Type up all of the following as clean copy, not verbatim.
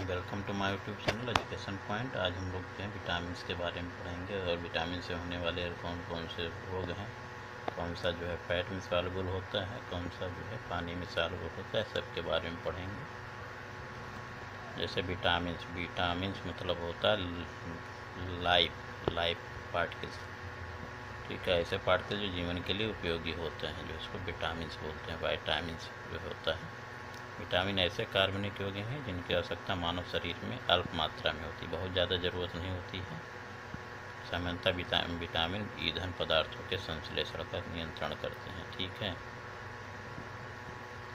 Welcome to my YouTube channel education point. आज हम लोग जो है विटामिन के बारे में पढ़ेंगे और विटामिन से होने वाले कौन कौन से रोग हैं, कौन सा जो है फैट में सॉल्युबल होता है, कौन सा जो है पानी में सॉल्युबल होता है, सब के बारे में पढ़ेंगे। जैसे विटामिन मतलब होता है लाइफ पार्टिकल्स, ठीक है, ऐसे पार्टिकल जो जीवन के लिए उपयोगी होते हैं, जो इसको विटामिन बोलते हैं। विटामिन जो होता है, विटामिन ऐसे कार्बनिक यौगिक हैं जिनकी आवश्यकता मानव शरीर में अल्प मात्रा में होती है, बहुत ज़्यादा ज़रूरत नहीं होती है। सामान्यतः विटामिन ईंधन पदार्थों के संश्लेषण का नियंत्रण करते हैं, ठीक है।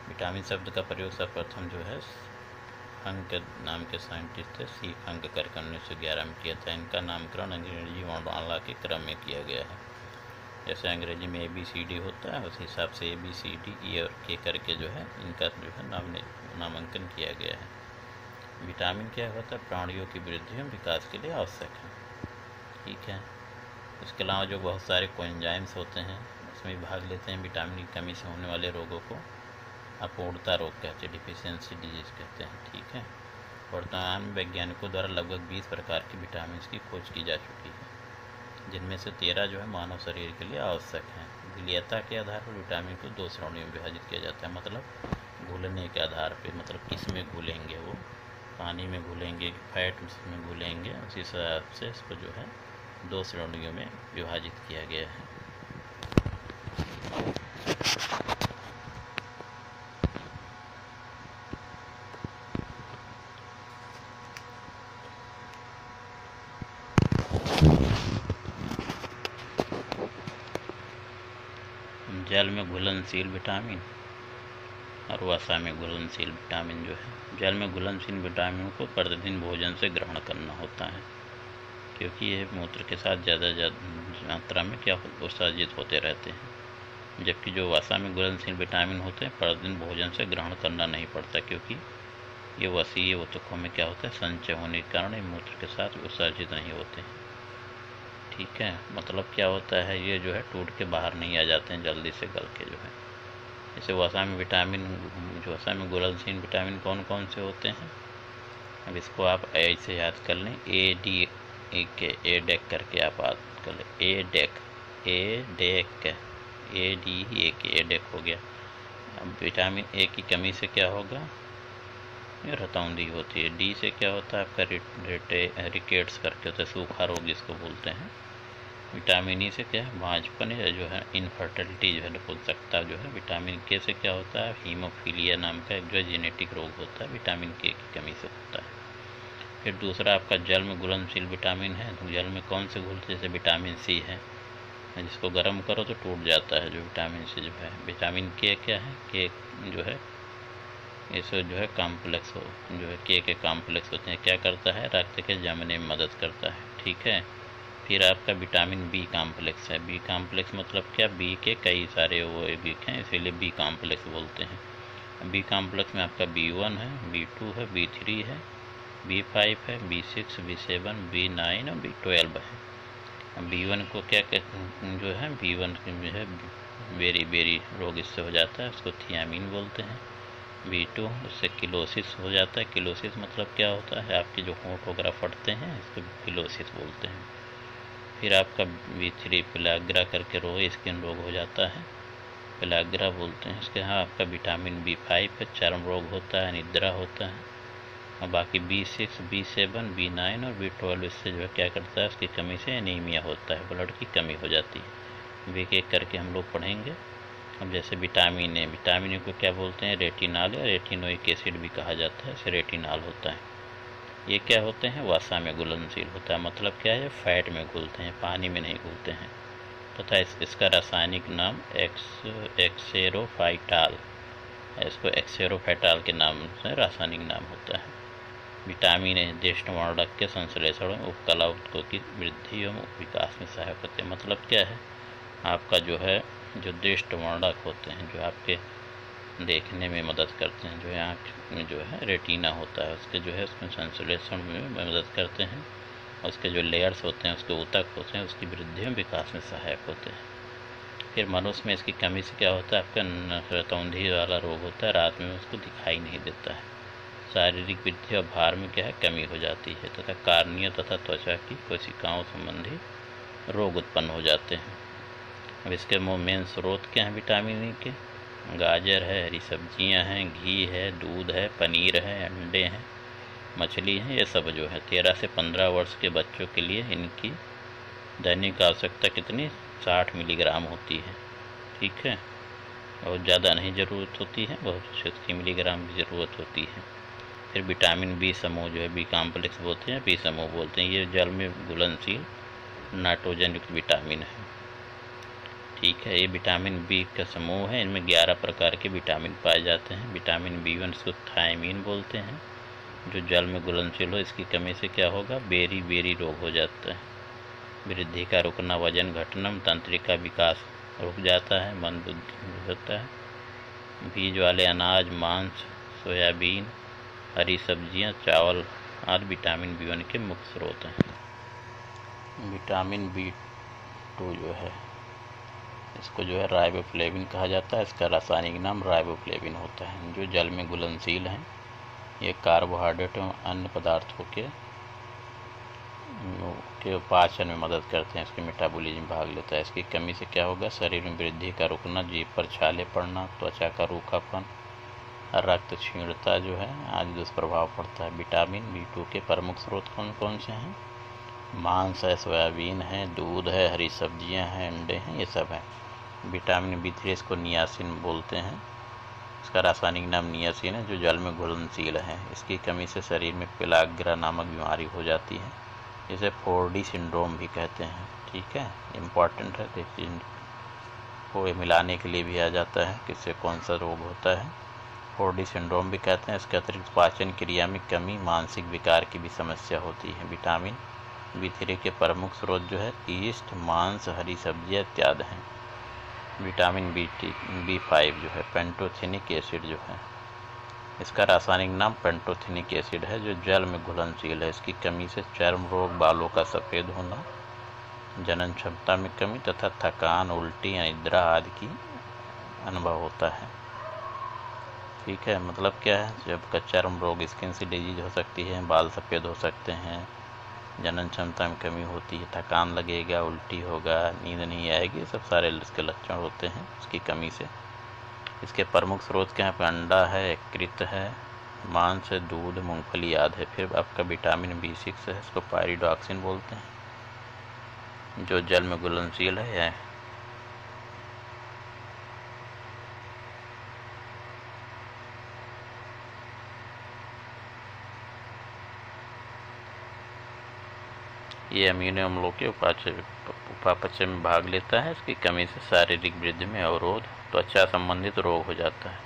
विटामिन शब्द का प्रयोग सर्वप्रथम जो है फंग के नाम के साइंटिस्ट थे, सी फंग करके 1911 में किया था। इनका नामकरण अंग्रेजी वर्णमाला के क्रम में किया गया है। जैसे अंग्रेजी में ABCD होता है, उस हिसाब से ABCD और K करके जो है इनका जो है नामांकन किया गया है। विटामिन क्या होता है? प्राणियों की वृद्धि और विकास के लिए आवश्यक है, ठीक है। इसके अलावा जो बहुत सारे कोएंजाइम्स होते हैं उसमें भाग लेते हैं। विटामिन की कमी से होने वाले रोगों को अपूर्णता रोग कहते हैं, डिफिशियंसी डिजीज कहते हैं, ठीक है। वर्तमान में वैज्ञानिकों द्वारा लगभग 20 प्रकार के विटामिन की खोज की जा चुकी है, जिनमें से 13 जो है मानव शरीर के लिए आवश्यक हैं। विलीयता के आधार पर विटामिन को 2 श्रेणियों में विभाजित किया जाता है, मतलब घुलने के आधार पर, मतलब किस में घुलेंगे, वो पानी में घुलेंगे, फैट में घुलेंगे, उसी हिसाब से इसको जो है 2 श्रेणियों में विभाजित किया गया है। जल में घुलनशील विटामिन और वसा में घुलनशील विटामिन जो है, जल में घुलनशील विटामिन को प्रतिदिन भोजन से ग्रहण करना होता है, क्योंकि ये मूत्र के साथ ज़्यादा मात्रा में उत्सर्जित होते रहते हैं। जबकि जो वसा में घुलनशील विटामिन होते हैं प्रतिदिन भोजन से ग्रहण करना नहीं पड़ता, क्योंकि ये वसीय ऊतकों में क्या होता है, संचय होने के कारण मूत्र के साथ उत्सर्जित नहीं होते हैं, ठीक है। मतलब क्या होता है, ये जो है टूट के बाहर नहीं आ जाते हैं जल्दी से गल के जो है। जैसे वसा में घुलनशील विटामिन कौन कौन से होते हैं, अब इसको आप ऐसे याद कर लें, एडेक करके आप याद कर लें, एडेक हो गया। अब विटामिन ए की कमी से क्या होगा, ये रतौंधी होती है। डी से क्या होता है आपका रिकेट्स करके होता है, सूखा रोग जिसको बोलते हैं। विटामिन ई से क्या है, बांझपन या जो है इनफर्टिलिटी जो है, नपुंसकता जो है। विटामिन के से क्या होता है, हीमोफीलिया नाम का एक जो जेनेटिक रोग होता है, विटामिन के की कमी से होता है। फिर दूसरा आपका जल में घुलनशील विटामिन है, तो जल में कौन से घुलते, जैसे विटामिन सी है, जिसको गर्म करो तो टूट जाता है, जो विटामिन सी जो है। विटामिन के क्या है, के जो है इसे जो है कॉम्प्लेक्स जो है के कॉम्प्लेक्स होते हैं, क्या करता है, रक्त के जमने में मदद करता है, ठीक है। फिर आपका विटामिन बी कॉम्प्लेक्स है। बी कॉम्प्लेक्स मतलब क्या, बी के कई सारे वो यौगिक हैं, इसीलिए बी कॉम्प्लेक्स बोलते हैं। बी कॉम्प्लेक्स में आपका B1 है, B2 है, B3 है, B5 है, B6, B7, B9 और B12 है। B1 को क्या कहते जो है, B1 जो है बेरी रोग इससे हो जाता है, उसको थियामिन बोलते हैं। B2 उससे किलोसिस हो जाता है। किलोसिस मतलब क्या होता है, आपके जो होंठ वगैरह फटते हैं, इसको किलोसिस बोलते हैं। फिर आपका B3 पेलाग्रा करके रोग, स्किन रोग हो जाता है, पेलाग्रा बोलते हैं। इसके यहाँ आपका विटामिन B5 है, चर्म रोग होता है, निद्रा होता है। और बाकी B6, B7, B9 और B12 इससे जो है क्या करता है, उसकी कमी से एनीमिया होता है, ब्लड की कमी हो जाती है। एक एक करके हम लोग पढ़ेंगे। अब जैसे विटामिन ए को क्या बोलते हैं, रेटिनॉल या रेटिनोइक एसिड भी कहा जाता है, इसे रेटिनॉल होता है। ये क्या होते हैं, वसा में घुलनशील होता है, मतलब क्या है, फैट में घुलते हैं, पानी में नहीं घुलते हैं तथा इसका रासायनिक नाम एक्सेरोफाइटाल है, इसको एक्सेरोफाइटाल के नाम से रासायनिक नाम होता है। विटामिन ए ज्येष्ठ वर्णक के संश्लेषण में उपकला ऊतकों की वृद्धि एवं विकास में सहायक होते हैं। मतलब क्या है, आपका जो है जो ज्येष्ठ वर्णक होते हैं, जो आपके देखने में मदद करते हैं, जो है आँख में जो है रेटिना होता है, उसके जो है उसमें संश्लेषण में मदद करते हैं। उसके जो लेयर्स होते हैं, उसके ऊतक होते हैं, उसकी वृद्धि और विकास में सहायक होते हैं। फिर मनुष्य में इसकी कमी से क्या होता है, आपका रतौंधी वाला रोग होता है, रात में उसको दिखाई नहीं देता है, शारीरिक वृद्धि और भार में क्या है, कमी हो जाती है तथा कार्नियों तथा त्वचा की कोशिकाओं संबंधी रोग उत्पन्न हो जाते हैं। अब इसके मेन स्रोत क्या है विटामिन ई के? गाजर है, हरी सब्जियां हैं, घी है, दूध है, पनीर है, अंडे हैं, मछली है। ये सब जो है 13 से 15 वर्ष के बच्चों के लिए इनकी दैनिक आवश्यकता कितनी 60 मिलीग्राम होती है। ठीक है, बहुत ज़्यादा नहीं ज़रूरत होती है, बहुत 60 मिलीग्राम की ज़रूरत होती है। फिर विटामिन बी समूह जो है बी कॉम्प्लेक्स बोलते हैं, बी समूह बोलते हैं, ये जल में घुलनशील नाइट्रोजन युक्त विटामिन है। ठीक है, ये विटामिन बी का समूह है। इनमें 11 प्रकार के विटामिन पाए जाते हैं। विटामिन बी1 इसको थायमीन बोलते हैं, जो जल में घुलनशील हो। इसकी कमी से क्या होगा, बेरी बेरी रोग हो जाता है, वृद्धि का रुकना, वजन घटना, तंत्रिका विकास रुक जाता है, मंदबुद्धि होता है। बीज वाले अनाज, मांस, सोयाबीन, हरी सब्जियां, चावल आदि विटामिन बी1 के मुख्य स्रोत हैं। विटामिन बी2 जो है इसको जो है राइबोफ्लेविन कहा जाता है। इसका रासायनिक नाम राइबोफ्लेविन होता है, जो जल में घुलनशील हैं। ये कार्बोहाइड्रेट एवं अन्य पदार्थों के पाचन में मदद करते हैं, इसके मेटाबॉलिज्म भाग लेता है। इसकी कमी से क्या होगा, शरीर में वृद्धि का रुकना, जीभ पर छाले पड़ना, त्वचा का रूखापन, रक्त क्षीणता जो है आदि दुष्प्रभाव पड़ता है। विटामिन बी2 के प्रमुख स्रोत कौन कौन से हैं? मांस है, सोयाबीन है, दूध है, हरी सब्जियां हैं, अंडे हैं, ये सब है। विटामिन बी3 इसको नियासिन बोलते हैं। इसका रासायनिक नाम नियासिन है, जो जल में घुलनशील है। इसकी कमी से शरीर में पेलाग्रा नामक बीमारी हो जाती है, जिसे 4D सिंड्रोम भी कहते हैं। ठीक है, इम्पॉर्टेंट है, देखिए को मिलाने के लिए भी आ जाता है किससे कौन सा रोग होता है। 4D सिंड्रोम भी कहते हैं। इसके अतिरिक्त पाचन क्रिया में कमी, मानसिक विकार की भी समस्या होती है। विटामिन बी3 के प्रमुख स्रोत जो है ईस्ट, मांस, हरी सब्जियां इत्यादि हैं। विटामिन बी5 जो है पेंटोथेनिक एसिड जो है, इसका रासायनिक नाम पेंटोथेनिक एसिड है, जो जल में घुलनशील है। इसकी कमी से चर्म रोग, बालों का सफ़ेद होना, जनन क्षमता में कमी तथा थकान, उल्टी, निद्रा आदि की अनुभव होता है। ठीक है, मतलब क्या है, जब का चर्म रोग, स्किन से डिजीज हो सकती है, बाल सफ़ेद हो सकते हैं, जनन क्षमता में कमी होती है, थकान लगेगा, उल्टी होगा, नींद नहीं आएगी, सब सारे इसके लक्षण होते हैं इसकी कमी से। इसके प्रमुख स्रोत क्या है, अंडा है, यकृत है, मांस है, दूध, मूंगफली आदि है। फिर आपका विटामिन बी6 है, इसको पायरिडॉक्सिन बोलते हैं, जो जल में घुलनशील है। ये अमीनो अम्लों के उपापचय में भाग लेता है। इसकी कमी से शारीरिक वृद्धि में अवरोध, त्वचा संबंधित रोग हो जाता है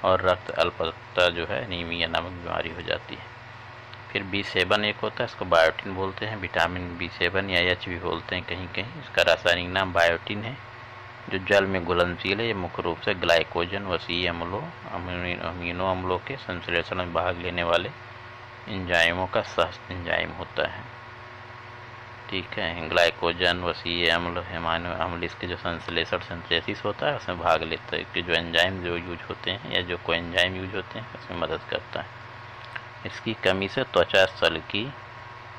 और रक्त अल्पता जो है एनीमिया नामक बीमारी हो जाती है। फिर B7 एक होता है, इसको बायोटिन बोलते हैं, विटामिन B7 या H भी बोलते हैं कहीं कहीं। इसका रासायनिक नाम बायोटिन है, जो जल में घुलनशील है। ये मुख्य रूप से ग्लाइकोजन, वसीय अम्लों, अमीनो अम्लों के संश्लेषण में भाग लेने वाले एंजाइमों का सह एंजाइम होता है। ठीक है, ग्लाइकोजन, वसीय अम्ल, अमीनो अम्ल, इसके जो संश्लेषण सिंथेसिस होता है उसमें भाग लेता है, कि जो एंजाइम जो यूज होते हैं या जो कोएंजाइम यूज होते हैं उसमें मदद करता है। इसकी कमी से त्वचा, सल की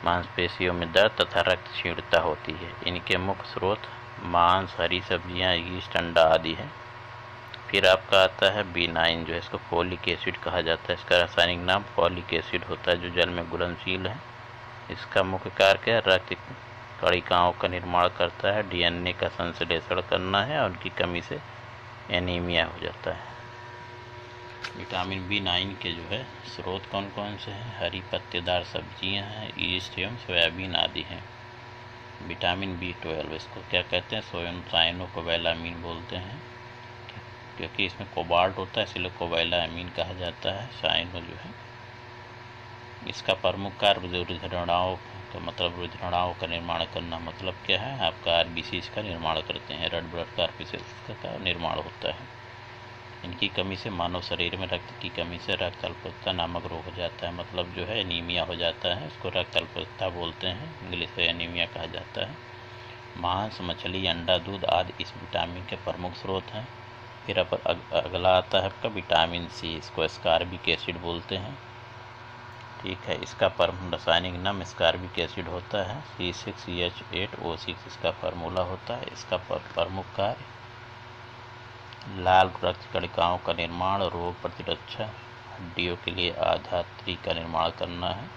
मांसपेशियों में दर्द तथा रक्त क्षीणता होती है। इनके मुख्य स्रोत मांस, हरी सब्जियां, ईस्ट, अंडा आदि है। फिर आपका आता है B9 जो है, इसको फोलिक एसिड कहा जाता है। इसका रासायनिक नाम फोलिक एसिड होता है, जो जल में घुलनशील है। इसका मुख्य कार्य क्या है, रक्त कणिकाओं का निर्माण करता है, DNA का संश्लेषण करना है, और उनकी कमी से एनीमिया हो जाता है। विटामिन B9 के जो है स्रोत कौन कौन से हैं? हरी पत्तेदार सब्जियां हैं, ईस्ट एवं सोयाबीन आदि हैं। विटामिन B12 इसको क्या कहते हैं, सोडियम साइनोकोबैलामीन बोलते हैं, क्योंकि इसमें कोबाल्ट होता है इसलिए कोबैलामीन कहा जाता है। साइनो जो है इसका प्रमुख कार्य रुधिरनाओं का मतलब रुधिरनाओं का निर्माण करना, मतलब क्या है, आपका RBC का निर्माण करते हैं, रेड ब्लड कॉर्पस्कल्स का निर्माण होता है। इनकी कमी से मानव शरीर में रक्त की कमी से रक्त अल्पता नामक रोग हो जाता है, मतलब जो है एनीमिया हो जाता है। इसको रक्त अल्पता बोलते हैं, इंग्लिश में एनीमिया कहा जाता है। मांस, मछली, अंडा, दूध आदि इस विटामिन के प्रमुख स्रोत हैं। फिर अगला आता है आपका विटामिन C, इसको एस्कॉर्बिक एसिड बोलते हैं, ठीक है। इसका रासायनिक नाम स्कॉर्बिक एसिड होता है, C6CH8O6 इसका फार्मूला होता है। इसका प्रमुख कार्य लाल रक्त कणिकाओं का निर्माण, रोग प्रतिरक्षा, हड्डियों के लिए आधात्री का निर्माण करना है।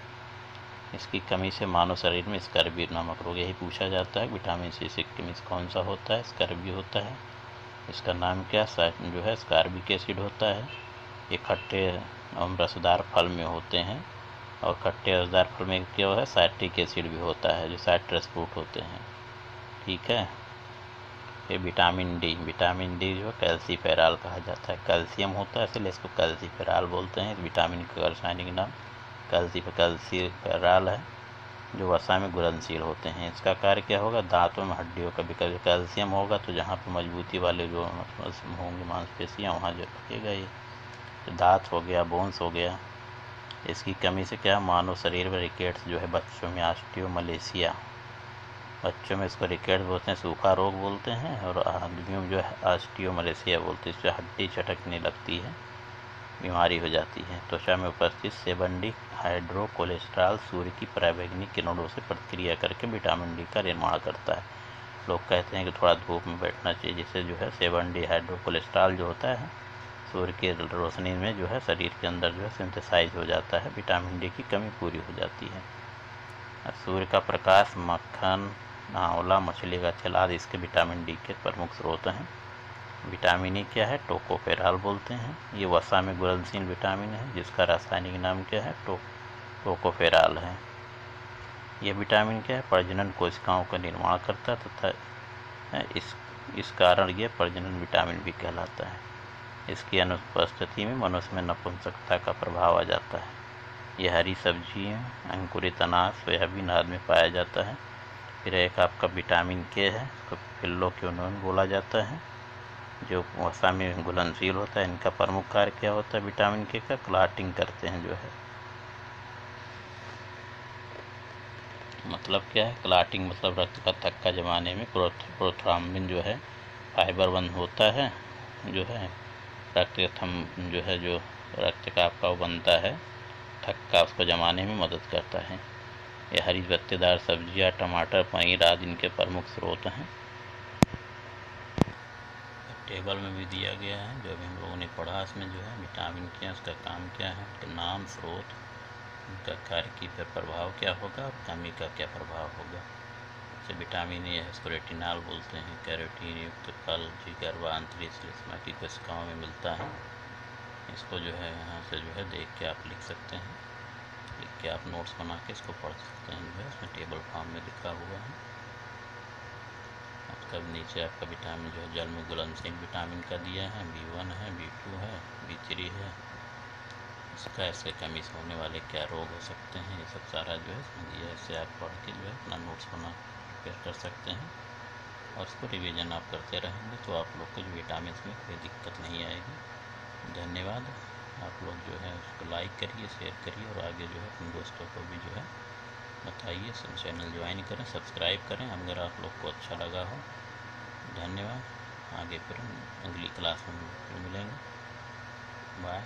इसकी कमी से मानव शरीर में स्कर्वी नामक रोग, यही पूछा जाता है विटामिन सी से कमी कौन सा होता है, स्कर्वी होता है। इसका नाम क्या जो है स्कॉर्बिक एसिड होता है। ये खट्टे एवं रसदार फल में होते हैं, और खट्टे रसदार फल में क्या है साइट्रिक एसिड भी होता है, जो साइट्रस फ्रूट होते हैं। ठीक है। फिर विटामिन डी जो कैल्सीफेराल कहा जाता है, कैल्शियम होता है इसलिए इसको कैल्सीफेराल बोलते हैं। विटामिन का रासायनिक नाम कैल्सीफेराल है, जो वसा में घुलनशील होते हैं। इसका कार्य क्या होगा, दांतों में हड्डियों का विकास। कैल्शियम होगा तो जहाँ पे मजबूती वाले जो होंगे मांसपेशियाँ वहाँ जो रखेगा ये, तो दांत हो गया, बोन्स हो गया। इसकी कमी से क्या मानव शरीर में रिकेट्स जो है बच्चों में, ऑस्टियोमलेशिया बच्चों में इसको रिकेट्स बोलते हैं, सूखा रोग बोलते हैं, और आदमियों में जो है ऑस्टियोमलेशिया बोलते हैं। इससे हड्डी चटकने लगती है, बीमारी हो जाती है। त्वचा में उपस्थित सेबंडी हाइड्रोकोलेस्ट्रॉल सूर्य की पराबैंगनी किरणों से प्रतिक्रिया करके विटामिन डी का निर्माण करता है। लोग कहते हैं कि थोड़ा धूप में बैठना चाहिए, जिससे जो है सेबंडी हाइड्रोकोलेस्ट्रॉल जो होता है सूर्य की रोशनी में जो है शरीर के अंदर जो है सिंथेसाइज हो जाता है, विटामिन डी की कमी पूरी हो जाती है। सूर्य का प्रकाश, मक्खन, आंवला, मछली का तेल आदि इसके विटामिन डी के प्रमुख स्रोत हैं। विटामिन ई क्या है, टोकोफेराल बोलते हैं। ये वसा में घुलनशील विटामिन है, जिसका रासायनिक नाम क्या है, टोकोफेराल है। ये विटामिन क्या है, प्रजनन कोशिकाओं का निर्माण करता है तथा इस कारण ये प्रजनन विटामिन भी कहलाता है। इसकी अनुपस्थिति में मनुष्य में नपुंसकता का प्रभाव आ जाता है। यह हरी सब्जियाँ, अंकुरित अनाज, सोयाबीन आदि में पाया जाता है। फिर एक आपका विटामिन के है, इसको फिल्लोक्विनोन बोला जाता है, जो वसा में घुलनशील होता है। इनका प्रमुख कार्य क्या होता है, विटामिन के का क्लॉटिंग करते हैं जो है, मतलब क्या है क्लॉटिंग, मतलब रक्त का थक्का जमाने में प्रोथ्राम्बिन जो है फाइबर बंद होता है, जो है रक्त जो है जो रक्त का आपका बनता है थक्का, उसको जमाने में मदद करता है। ये हरी पत्तेदार सब्जियां, टमाटर, पनीर आदि इनके प्रमुख स्रोत हैं। टेबल में भी दिया गया है, जो अभी हम लोगों ने पढ़ा, इसमें जो है विटामिन क्या है, उसका काम क्या है, उनके नाम, स्रोत, उनका कार्य की पर प्रभाव क्या होगा और कमी का क्या प्रभाव होगा। जैसे विटामिन ए है, इसको रेटिनॉल बोलते हैं। कैरोटीन युक्त फल जिगर व आंतरिक श्लेष्मा की कोशिकाओं में मिलता है। इसको जो है यहाँ से जो है देख के आप लिख सकते हैं, लिख के आप नोट्स बना के इसको पढ़ सकते हैं, जो है इसमें टेबल फॉर्म में लिखा हुआ है। तब नीचे आपका विटामिन जो है जल में घुलनशील विटामिन का दिया है, B1 है, B2 है, B3 है। इसका ऐसे कमी से होने वाले क्या रोग हो सकते हैं, ये सब सारा जो है इसमें दिया है। इससे आप पढ़ के जो है अपना नोट्स बना प्रिपेयर कर सकते हैं, और इसको रिवीजन आप करते रहेंगे तो आप लोग को जो विटामिन में कोई दिक्कत नहीं आएगी। धन्यवाद। आप लोग जो है उसको लाइक करिए, शेयर करिए, और आगे जो है अपने दोस्तों को भी जो है बताइए, चैनल ज्वाइन करें, सब्सक्राइब करें अगर आप लोग को अच्छा लगा हो। धन्यवाद। आगे फिर अगली क्लास में मिलेंगे। बाय।